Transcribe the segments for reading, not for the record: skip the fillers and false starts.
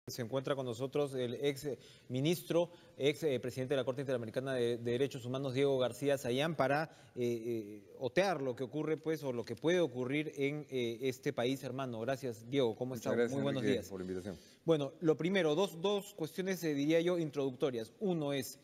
Se encuentra con nosotros el ex ministro, presidente de la Corte Interamericana de Derechos Humanos, Diego García Sayán, para otear lo que ocurre, pues, o lo que puede ocurrir en este país hermano. Gracias, Diego. ¿Cómo está? Muchas gracias, Muy buenos Enrique, días. por la invitación. Bueno, lo primero, dos cuestiones, diría yo, introductorias. Uno es,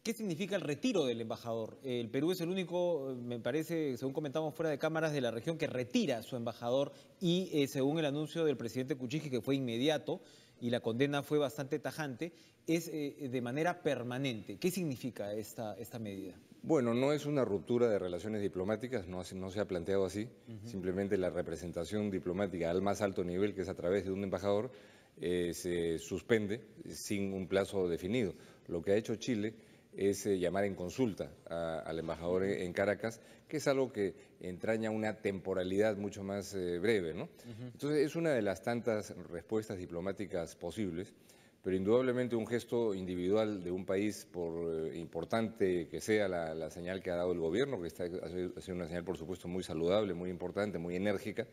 ¿qué significa el retiro del embajador? El Perú es el único, me parece, según comentamos fuera de cámaras, de la región que retira a su embajador y según el anuncio del presidente Kuczynski, que fue inmediato y la condena fue bastante tajante, es de manera permanente. ¿Qué significa esta medida? Bueno, no es una ruptura de relaciones diplomáticas, no se ha planteado así. Simplemente la representación diplomática al más alto nivel, que es a través de un embajador, se suspende sin un plazo definido. Lo que ha hecho Chile es llamar en consulta al embajador en Caracas, que es algo que entraña una temporalidad mucho más breve, ¿no? Entonces, es una de las tantas respuestas diplomáticas posibles, pero indudablemente un gesto individual de un país, por importante que sea la señal que ha dado el gobierno, que ha sido una señal, por supuesto, muy saludable, muy importante, muy enérgica,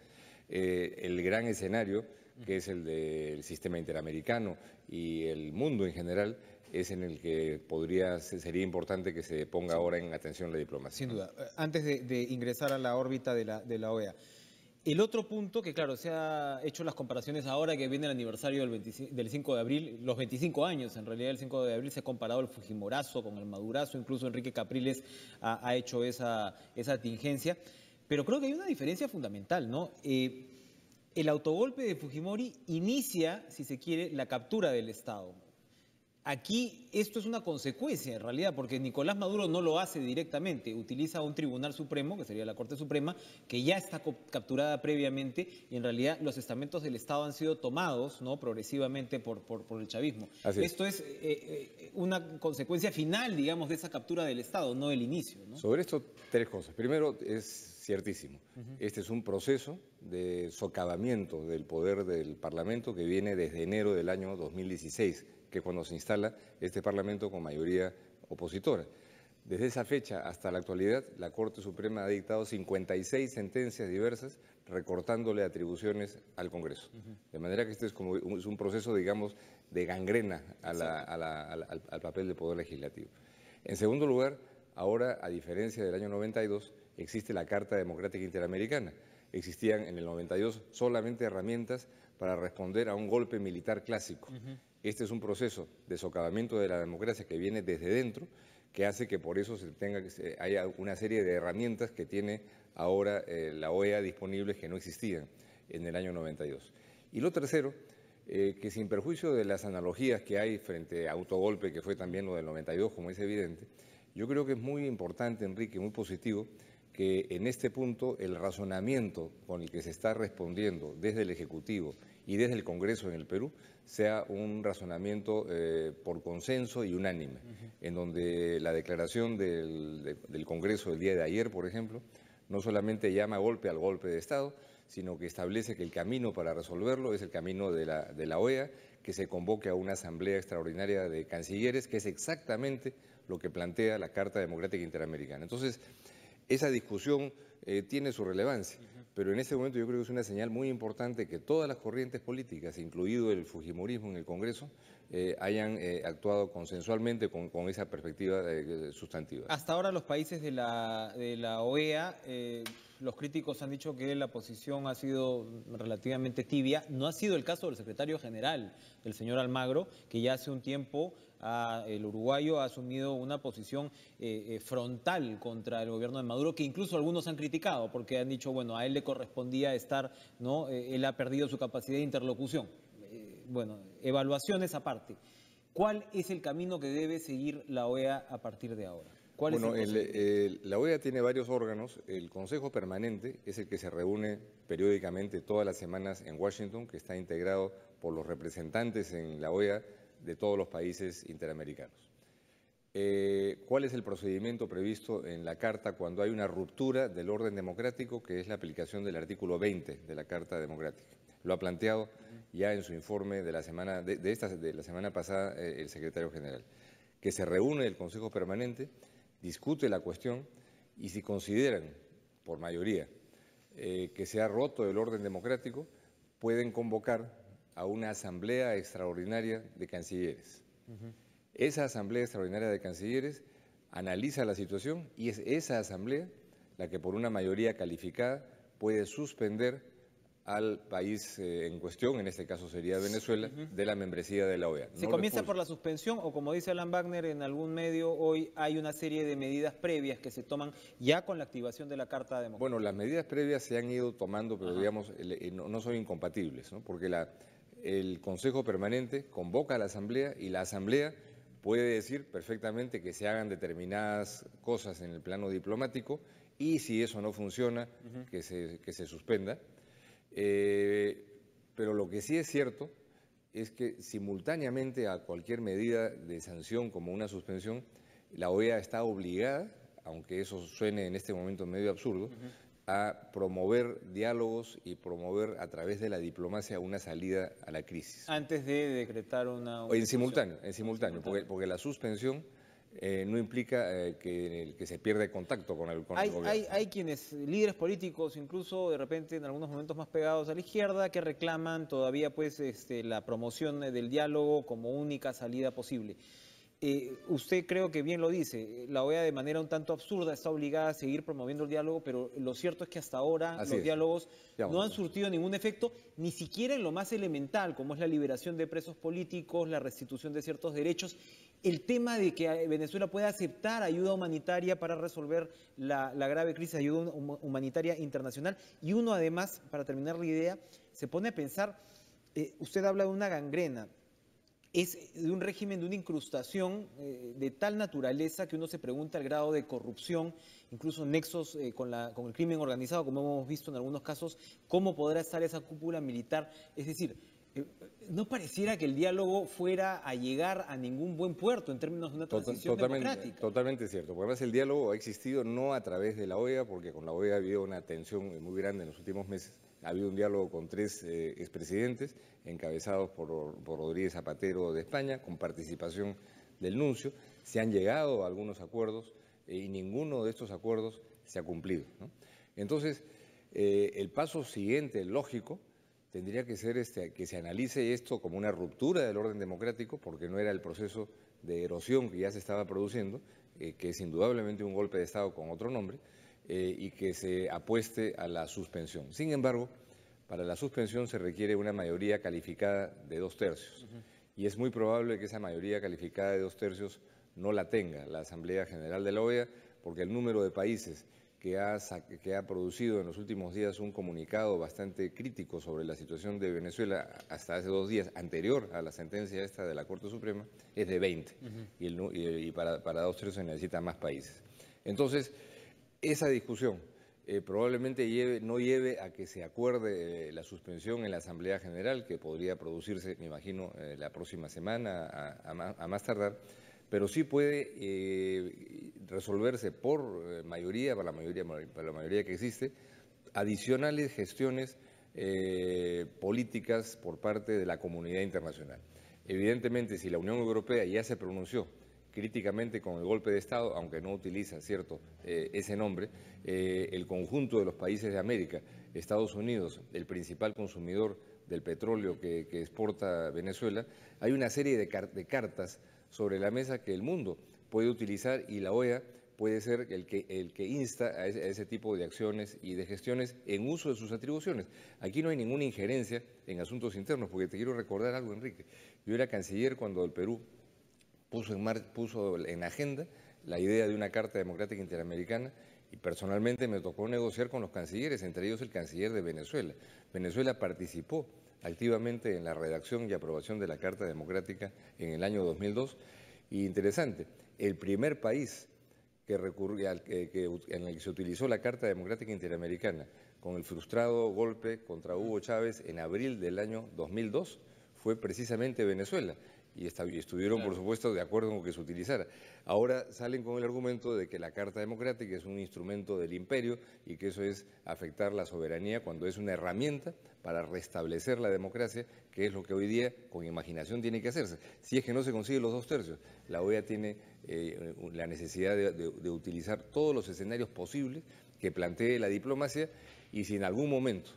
el gran escenario, que es el del sistema interamericano y el mundo en general, es en el que sería importante que se ponga ahora en atención la diplomacia. Sin duda. Antes de ingresar a la órbita de la OEA. El otro punto, que claro, se ha hecho las comparaciones ahora que viene el aniversario del 5 de abril, los 25 años, en realidad el 5 de abril se ha comparado el Fujimorazo con el Madurazo, incluso Enrique Capriles ha hecho esa tingencia, pero creo que hay una diferencia fundamental, ¿no? El autogolpe de Fujimori inicia, si se quiere, la captura del Estado. Aquí esto es una consecuencia en realidad, porque Nicolás Maduro no lo hace directamente, utiliza un tribunal supremo, que sería la Corte Suprema, que ya está capturada previamente y en realidad los estamentos del Estado han sido tomados, ¿no?, progresivamente por el chavismo. Esto es una consecuencia final, digamos, de esa captura del Estado, no el inicio, ¿no? Sobre esto, tres cosas. Primero, es ciertísimo. Este es un proceso de socavamiento del poder del Parlamento que viene desde enero del año 2016, que es cuando se instala este Parlamento con mayoría opositora. Desde esa fecha hasta la actualidad, la Corte Suprema ha dictado 56 sentencias diversas recortándole atribuciones al Congreso. De manera que este es un proceso, digamos, de gangrena al papel del Poder Legislativo. En segundo lugar, ahora, a diferencia del año 92, existe la Carta Democrática Interamericana. Existían en el 92 solamente herramientas para responder a un golpe militar clásico. Este es un proceso de socavamiento de la democracia que viene desde dentro, que hace que por eso haya una serie de herramientas que tiene ahora la OEA disponibles que no existían en el año 92. Y lo tercero, que sin perjuicio de las analogías que hay frente a autogolpe, que fue también lo del 92, como es evidente, yo creo que es muy importante, Enrique, muy positivo, que en este punto el razonamiento con el que se está respondiendo desde el Ejecutivo y desde el Congreso en el Perú sea un razonamiento por consenso y unánime, en donde la declaración del Congreso del día de ayer, por ejemplo, no solamente llama al golpe de Estado, sino que establece que el camino para resolverlo es el camino de la OEA, que se convoque a una asamblea extraordinaria de cancilleres, que es exactamente lo que plantea la Carta Democrática Interamericana. Entonces, esa discusión tiene su relevancia, pero en este momento yo creo que es una señal muy importante que todas las corrientes políticas, incluido el fujimorismo en el Congreso, hayan actuado consensualmente con esa perspectiva sustantiva. Hasta ahora los países de la OEA, los críticos han dicho que la posición ha sido relativamente tibia. No ha sido el caso del secretario general, del señor Almagro, que ya hace un tiempo el uruguayo ha asumido una posición frontal contra el gobierno de Maduro, que incluso algunos han criticado, porque han dicho, bueno, a él le correspondía estar, ¿no? Él ha perdido su capacidad de interlocución. Bueno, evaluaciones aparte. ¿Cuál es el camino que debe seguir la OEA a partir de ahora? Bueno, la OEA tiene varios órganos. El Consejo Permanente es el que se reúne periódicamente todas las semanas en Washington, que está integrado por los representantes en la OEA de todos los países interamericanos. ¿Cuál es el procedimiento previsto en la Carta cuando hay una ruptura del orden democrático, que es la aplicación del artículo 20 de la Carta Democrática? Lo ha planteado ya en su informe de la semana, de la semana pasada el secretario general, que se reúne el Consejo Permanente, discute la cuestión y si consideran, por mayoría, que se ha roto el orden democrático, pueden convocar a una asamblea extraordinaria de cancilleres. Esa asamblea extraordinaria de cancilleres analiza la situación y es esa asamblea la que por una mayoría calificada puede suspender al país en cuestión, en este caso sería Venezuela, de la membresía de la OEA. ¿Se comienza por la suspensión o, como dice Alan Wagner en algún medio, hoy hay una serie de medidas previas que se toman ya con la activación de la Carta Democrática? Bueno, las medidas previas se han ido tomando, pero digamos, no son incompatibles, ¿no? Porque el Consejo Permanente convoca a la Asamblea y la Asamblea puede decir perfectamente que se hagan determinadas cosas en el plano diplomático y si eso no funciona, que se suspenda. Pero lo que sí es cierto es que simultáneamente a cualquier medida de sanción como una suspensión, la OEA está obligada, aunque eso suene en este momento medio absurdo, a promover diálogos y promover a través de la diplomacia una salida a la crisis. Antes de decretar una... En simultáneo, porque la suspensión no implica que se pierda el contacto con el gobierno. Hay quienes, líderes políticos, incluso de repente en algunos momentos más pegados a la izquierda, que reclaman todavía pues la promoción del diálogo como única salida posible. Usted creo que bien lo dice, la OEA de manera un tanto absurda está obligada a seguir promoviendo el diálogo, pero lo cierto es que hasta ahora los diálogos no han surtido ningún efecto, ni siquiera en lo más elemental, como es la liberación de presos políticos, la restitución de ciertos derechos, el tema de que Venezuela pueda aceptar ayuda humanitaria para resolver la grave crisis, ayuda humanitaria internacional. Y uno además, para terminar la idea, se pone a pensar, usted habla de una gangrena, es de un régimen de una incrustación de tal naturaleza que uno se pregunta el grado de corrupción, incluso nexos con el crimen organizado, como hemos visto en algunos casos, cómo podrá estar esa cúpula militar. Es decir, no pareciera que el diálogo fuera a llegar a ningún buen puerto en términos de una transición democrática. Totalmente cierto, porque además el diálogo ha existido no a través de la OEA, porque con la OEA ha habido una tensión muy grande en los últimos meses. Ha habido un diálogo con 3 expresidentes, encabezados por Rodríguez Zapatero de España, con participación del nuncio. Se han llegado a algunos acuerdos y ninguno de estos acuerdos se ha cumplido, ¿no? Entonces, el paso siguiente, lógico, tendría que ser que se analice esto como una ruptura del orden democrático, porque no era el proceso de erosión que ya se estaba produciendo, que es indudablemente un golpe de Estado con otro nombre, y que se apueste a la suspensión. Sin embargo, para la suspensión se requiere una mayoría calificada de 2/3, y es muy probable que esa mayoría calificada de 2/3 no la tenga la Asamblea General de la OEA, porque el número de países que ha producido en los últimos días un comunicado bastante crítico sobre la situación de Venezuela hasta hace 2 días, anterior a la sentencia esta de la Corte Suprema, es de 20, y para 2/3 se necesitan más países. Entonces, esa discusión probablemente no lleve a que se acuerde la suspensión en la Asamblea General, que podría producirse, me imagino, la próxima semana a más tardar, pero sí puede resolverse por mayoría, para la mayoría que existe, adicionales gestiones políticas por parte de la comunidad internacional. Evidentemente, si la Unión Europea ya se pronunció críticamente con el golpe de Estado, aunque no utiliza, cierto, ese nombre, el conjunto de los países de América, Estados Unidos, el principal consumidor del petróleo que exporta Venezuela, hay una serie de cartas sobre la mesa que el mundo puede utilizar y la OEA puede ser el que insta a ese tipo de acciones y de gestiones en uso de sus atribuciones. Aquí no hay ninguna injerencia en asuntos internos, porque te quiero recordar algo, Enrique. Yo era canciller cuando el Perú puso en agenda la idea de una Carta Democrática Interamericana y personalmente me tocó negociar con los cancilleres, entre ellos el canciller de Venezuela. Venezuela participó activamente en la redacción y aprobación de la Carta Democrática en el año 2002 y interesante, el primer país en el que se utilizó la Carta Democrática Interamericana con el frustrado golpe contra Hugo Chávez en abril del año 2002 fue precisamente Venezuela. Y estuvieron, por supuesto, de acuerdo con que se utilizara. Ahora salen con el argumento de que la Carta Democrática es un instrumento del imperio y que eso es afectar la soberanía cuando es una herramienta para restablecer la democracia, que es lo que hoy día con imaginación tiene que hacerse. Si es que no se consigue los 2/3, la OEA tiene la necesidad de utilizar todos los escenarios posibles que plantee la diplomacia y si en algún momento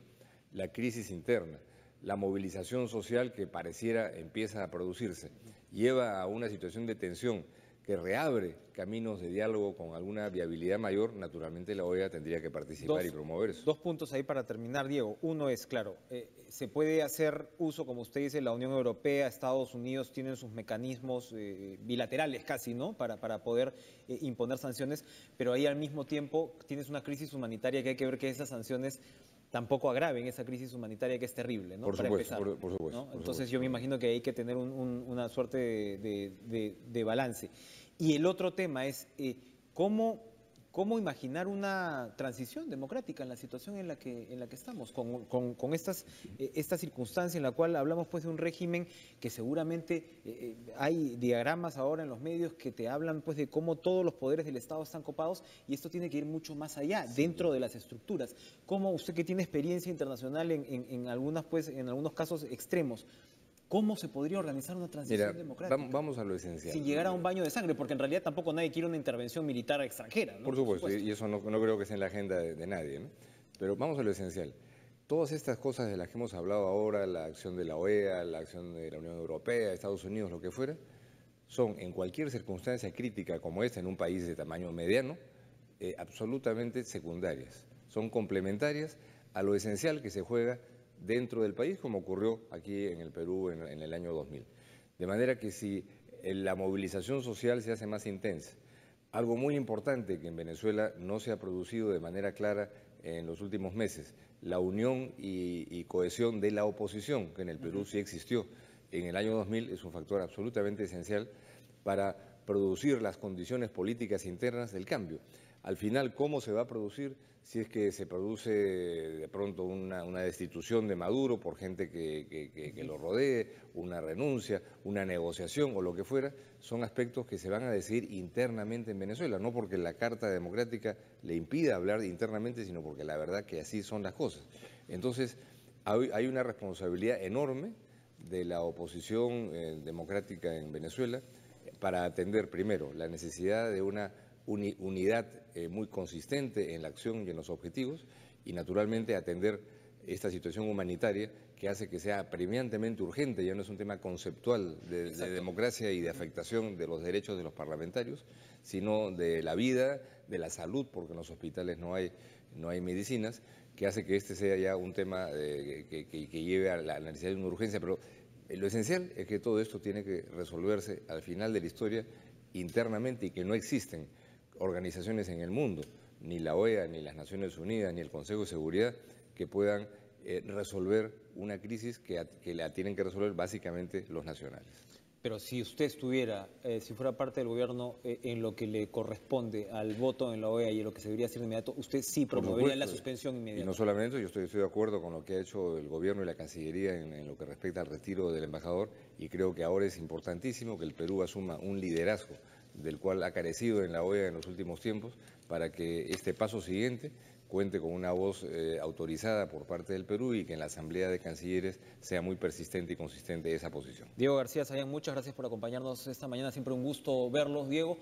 la crisis interna la movilización social que pareciera empieza a producirse lleva a una situación de tensión que reabre caminos de diálogo con alguna viabilidad mayor, naturalmente la OEA tendría que participar y promover eso. Dos puntos ahí para terminar, Diego. Uno es, claro, se puede hacer uso, como usted dice, la Unión Europea, Estados Unidos tienen sus mecanismos bilaterales casi, ¿no?, para poder imponer sanciones, pero ahí al mismo tiempo tienes una crisis humanitaria que hay que ver que esas sanciones tampoco agraven esa crisis humanitaria que es terrible, ¿no? Por Para supuesto, empezar, por supuesto. ¿no? Por Entonces supuesto. yo me imagino que hay que tener una suerte de balance. Y el otro tema es cómo imaginar una transición democrática en la situación en la que estamos, con esta circunstancia en la cual hablamos pues de un régimen que seguramente hay diagramas ahora en los medios que te hablan pues de cómo todos los poderes del Estado están copados y esto tiene que ir mucho más allá, dentro de las estructuras. ¿Cómo usted, que tiene experiencia internacional en algunos casos extremos, cómo se podría organizar una transición democrática? Vamos a lo esencial. Sin llegar a un baño de sangre, porque en realidad tampoco nadie quiere una intervención militar extranjera, ¿no? Por supuesto, y eso no creo que sea en la agenda de nadie, ¿no? Pero vamos a lo esencial. Todas estas cosas de las que hemos hablado ahora, la acción de la OEA, la acción de la Unión Europea, Estados Unidos, lo que fuera, son en cualquier circunstancia crítica como esta, en un país de tamaño mediano, absolutamente secundarias. Son complementarias a lo esencial que se juega dentro del país, como ocurrió aquí en el Perú en el año 2000. De manera que si la movilización social se hace más intensa, algo muy importante que en Venezuela no se ha producido de manera clara en los últimos meses, la unión y cohesión de la oposición, que en el Perú sí existió en el año 2000, es un factor absolutamente esencial para producir las condiciones políticas internas del cambio. Al final, ¿cómo se va a producir? Si es que se produce de pronto una destitución de Maduro por gente que lo rodee, una renuncia, una negociación o lo que fuera, son aspectos que se van a decidir internamente en Venezuela, no porque la Carta Democrática le impida hablar internamente, sino porque la verdad que así son las cosas. Entonces, hay una responsabilidad enorme de la oposición democrática en Venezuela para atender, primero, la necesidad de una unidad muy consistente en la acción y en los objetivos, y naturalmente atender esta situación humanitaria que hace que sea apremiantemente urgente, ya no es un tema conceptual de democracia y de afectación de los derechos de los parlamentarios, sino de la vida, de la salud, porque en los hospitales no hay medicinas, que hace que este sea ya un tema que lleve a la necesidad de una urgencia, pero lo esencial es que todo esto tiene que resolverse al final de la historia internamente y que no existen organizaciones en el mundo, ni la OEA, ni las Naciones Unidas, ni el Consejo de Seguridad, que puedan resolver una crisis que la tienen que resolver básicamente los nacionales. Pero si usted estuviera, si fuera parte del gobierno en lo que le corresponde al voto en la OEA y en lo que se debería hacer de inmediato, usted sí promovería la suspensión inmediata. Y no solamente, yo estoy de acuerdo con lo que ha hecho el gobierno y la Cancillería en lo que respecta al retiro del embajador, y creo que ahora es importantísimo que el Perú asuma un liderazgo del cual ha carecido en la OEA en los últimos tiempos, para que este paso siguiente cuente con una voz autorizada por parte del Perú y que en la Asamblea de Cancilleres sea muy persistente y consistente esa posición. Diego García Sayán, muchas gracias por acompañarnos esta mañana, siempre un gusto verlos, Diego.